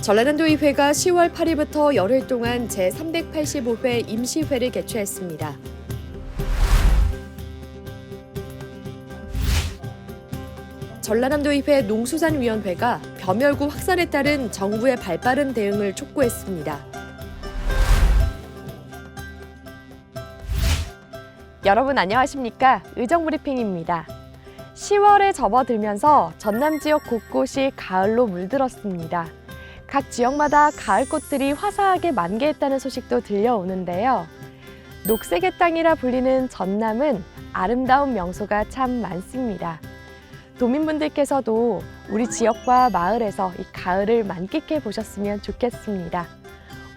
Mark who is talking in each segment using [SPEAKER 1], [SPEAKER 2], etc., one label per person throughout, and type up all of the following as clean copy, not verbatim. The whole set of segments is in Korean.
[SPEAKER 1] 전라남도의회가 10월 8일부터 열흘 동안 제385회 임시회를 개최했습니다. 전라남도의회 농수산위원회가 벼멸구 확산에 따른 정부의 발빠른 대응을 촉구했습니다. 여러분 안녕하십니까? 의정브리핑입니다. 10월에 접어들면서 전남 지역 곳곳이 가을로 물들었습니다. 각 지역마다 가을꽃들이 화사하게 만개했다는 소식도 들려오는데요. 녹색의 땅이라 불리는 전남은 아름다운 명소가 참 많습니다. 도민분들께서도 우리 지역과 마을에서 이 가을을 만끽해 보셨으면 좋겠습니다.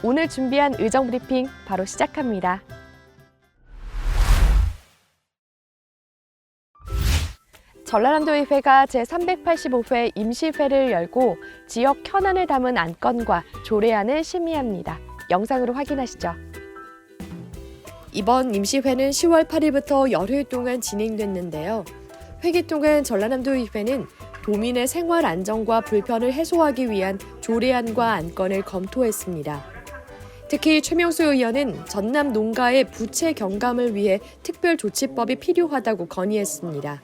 [SPEAKER 1] 오늘 준비한 의정브리핑 바로 시작합니다. 전라남도의회가 제385회 임시회를 열고 지역 현안을 담은 안건과 조례안을 심의합니다. 영상으로 확인하시죠. 이번 임시회는 10월 8일부터 열흘 동안 진행됐는데요. 회기 동안 전라남도의회는 도민의 생활 안정과 불편을 해소하기 위한 조례안과 안건을 검토했습니다. 특히 최명수 의원은 전남 농가의 부채 경감을 위해 특별조치법이 필요하다고 건의했습니다.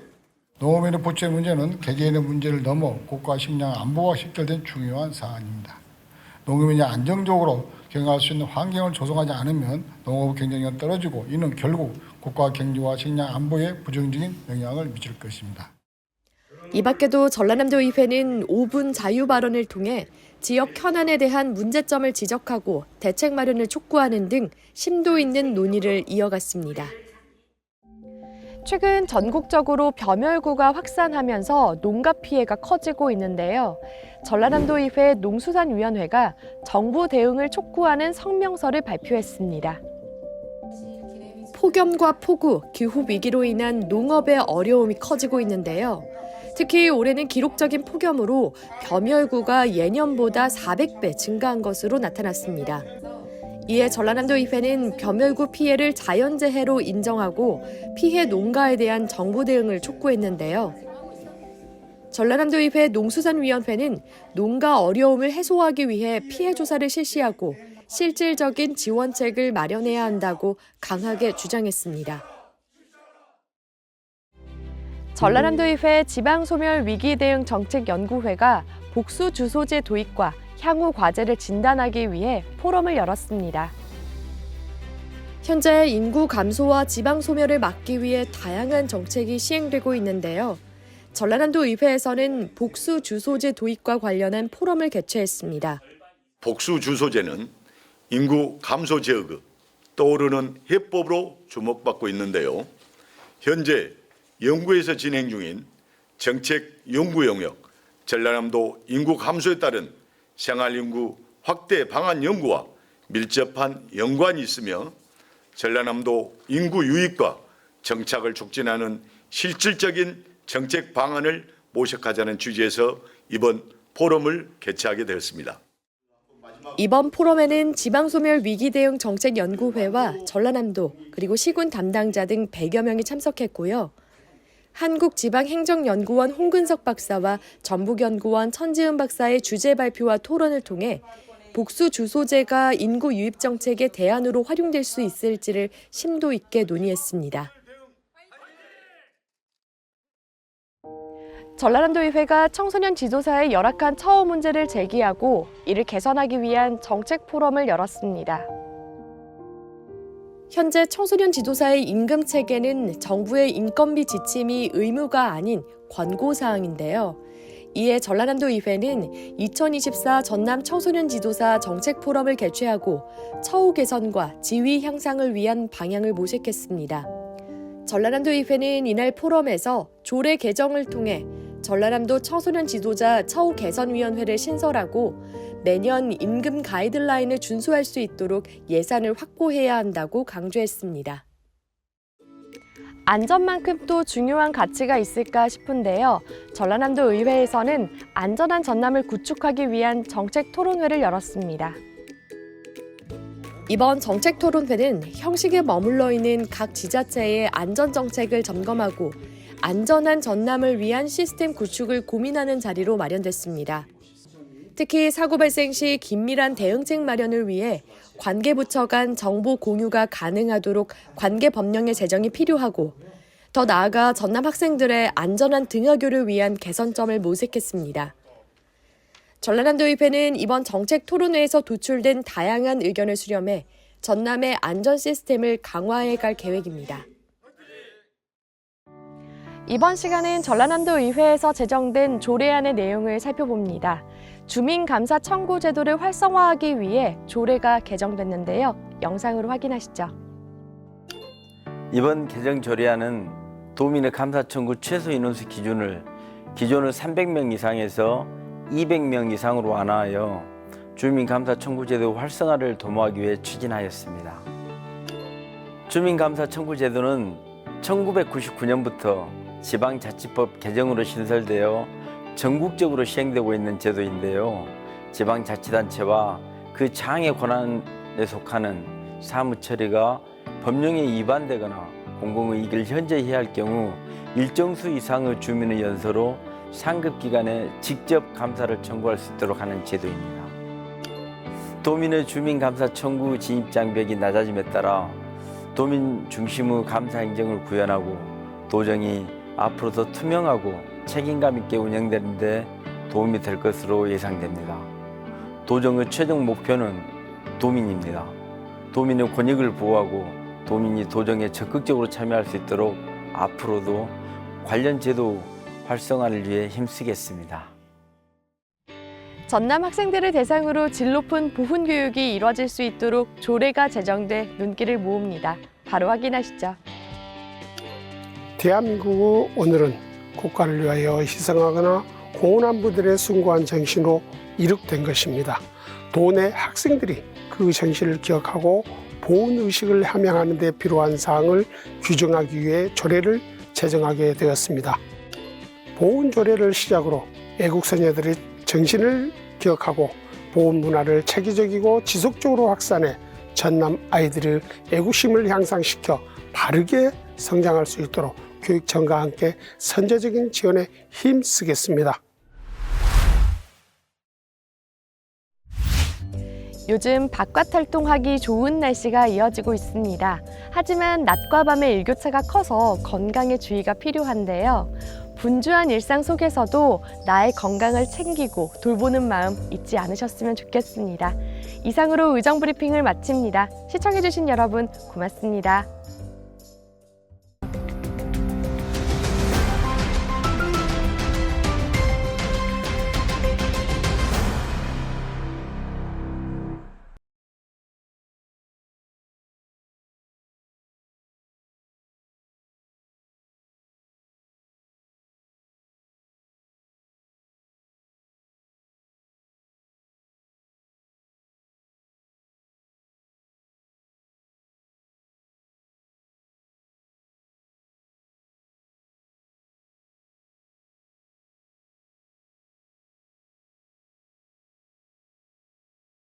[SPEAKER 2] 농업인의 부채 문제는 개개인의 문제를 넘어 국가 식량 안보와 직결된 중요한 사안입니다. 농업인이 안정적으로 경영할 수 있는 환경을 조성하지 않으면 농업 경쟁력은 떨어지고 이는 결국 국가 경제와 식량 안보에 부정적인 영향을 미칠 것입니다.
[SPEAKER 1] 이 밖에도 전라남도의회는 5분 자유 발언을 통해 지역 현안에 대한 문제점을 지적하고 대책 마련을 촉구하는 등 심도 있는 논의를 이어갔습니다. 최근 전국적으로 벼멸구가 확산하면서 농가 피해가 커지고 있는데요. 전라남도의회 농수산위원회가 정부 대응을 촉구하는 성명서를 발표했습니다. 폭염과 폭우, 기후 위기로 인한 농업의 어려움이 커지고 있는데요. 특히 올해는 기록적인 폭염으로 벼멸구가 예년보다 400배 증가한 것으로 나타났습니다. 이에 전라남도의회는 벼멸구 피해를 자연재해로 인정하고 피해 농가에 대한 정부 대응을 촉구했는데요. 전라남도의회 농수산위원회는 농가 어려움을 해소하기 위해 피해 조사를 실시하고 실질적인 지원책을 마련해야 한다고 강하게 주장했습니다. 전라남도의회 지방소멸위기대응정책연구회가 복수 주소지 도입과 향후 과제를 진단하기 위해 포럼을 열었습니다. 현재 인구 감소와 지방 소멸을 막기 위해 다양한 정책이 시행되고 있는데요. 전라남도 의회에서는 복수 주소제 도입과 관련한 포럼을 개최했습니다.
[SPEAKER 3] 복수 주소제는 인구 감소 지역의 떠오르는 해법으로 주목받고 있는데요. 현재 연구에서 진행 중인 정책 연구 영역, 전라남도 인구 감소에 따른 생활인구 확대 방안 연구와 밀접한 연관이 있으며 전라남도 인구 유입과 정착을 촉진하는 실질적인 정책 방안을 모색하자는 취지에서 이번 포럼을 개최하게 되었습니다.
[SPEAKER 1] 이번 포럼에는 지방소멸위기대응정책연구회와 전라남도 그리고 시군 담당자 등 100여 명이 참석했고요. 한국지방행정연구원 홍근석 박사와 전북연구원 천지은 박사의 주제 발표와 토론을 통해 복수 주소제가 인구 유입 정책의 대안으로 활용될 수 있을지를 심도 있게 논의했습니다. 전라남도의회가 청소년 지도사의 열악한 처우 문제를 제기하고 이를 개선하기 위한 정책 포럼을 열었습니다. 현재 청소년 지도사의 임금 체계는 정부의 인건비 지침이 의무가 아닌 권고사항인데요. 이에 전라남도의회는 2024 전남 청소년 지도사 정책 포럼을 개최하고 처우 개선과 지위 향상을 위한 방향을 모색했습니다. 전라남도의회는 이날 포럼에서 조례 개정을 통해 전라남도 청소년 지도자 처우 개선위원회를 신설하고 매년 임금 가이드라인을 준수할 수 있도록 예산을 확보해야 한다고 강조했습니다. 안전만큼 또 중요한 가치가 있을까 싶은데요. 전라남도 의회에서는 안전한 전남을 구축하기 위한 정책 토론회를 열었습니다. 이번 정책 토론회는 형식에 머물러 있는 각 지자체의 안전정책을 점검하고 안전한 전남을 위한 시스템 구축을 고민하는 자리로 마련됐습니다. 특히 사고 발생 시 긴밀한 대응책 마련을 위해 관계부처 간 정보 공유가 가능하도록 관계 법령의 제정이 필요하고 더 나아가 전남 학생들의 안전한 등하교를 위한 개선점을 모색했습니다. 전라남도의회는 이번 정책 토론회에서 도출된 다양한 의견을 수렴해 전남의 안전 시스템을 강화해 갈 계획입니다. 이번 시간은 전라남도의회에서 제정된 조례안의 내용을 살펴봅니다. 주민감사 청구 제도를 활성화하기 위해 조례가 개정됐는데요. 영상으로 확인하시죠.
[SPEAKER 4] 이번 개정 조례안은 도민의 감사 청구 최소 인원수 기준을 기존의 300명 이상에서 200명 이상으로 완화하여 주민감사 청구 제도 활성화를 도모하기 위해 추진하였습니다. 주민감사 청구 제도는 1999년부터 지방자치법 개정으로 신설되어 전국적으로 시행되고 있는 제도인데요. 지방자치단체와 그 장애 권한에 속하는 사무 처리가 법령에 위반되거나 공공이익을 현저히 해할 경우 일정 수 이상의 주민의 연서로 상급기관에 직접 감사를 청구할 수 있도록 하는 제도입니다. 도민의 주민감사 청구 진입장벽이 낮아짐에 따라 도민 중심의 감사 행정을 구현하고 도정이 앞으로 더 투명하고 책임감 있게 운영되는 데 도움이 될 것으로 예상됩니다. 도정의 최종 목표는 도민입니다. 도민의 권익을 보호하고 도민이 도정에 적극적으로 참여할 수 있도록 앞으로도 관련 제도 활성화를 위해 힘쓰겠습니다.
[SPEAKER 1] 전남 학생들을 대상으로 질 높은 보훈 교육이 이루어질 수 있도록 조례가 제정돼 눈길을 모읍니다. 바로 확인하시죠.
[SPEAKER 5] 대한민국의 오늘은 국가를 위하여 희생하거나 공헌한 분들의 숭고한 정신으로 이룩된 것입니다. 도내 학생들이 그 정신을 기억하고 보훈의식을 함양하는 데 필요한 사항을 규정하기 위해 조례를 제정하게 되었습니다. 보훈조례를 시작으로 애국소녀들의 정신을 기억하고 보훈 문화를 체계적이고 지속적으로 확산해 전남 아이들의 애국심을 향상시켜 바르게 성장할 수 있도록 교육청과 함께 선제적인 지원에 힘쓰겠습니다.
[SPEAKER 1] 요즘 바깥 활동하기 좋은 날씨가 이어지고 있습니다. 하지만 낮과 밤의 일교차가 커서 건강에 주의가 필요한데요. 분주한 일상 속에서도 나의 건강을 챙기고 돌보는 마음 잊지 않으셨으면 좋겠습니다. 이상으로 의정브리핑을 마칩니다. 시청해주신 여러분 고맙습니다.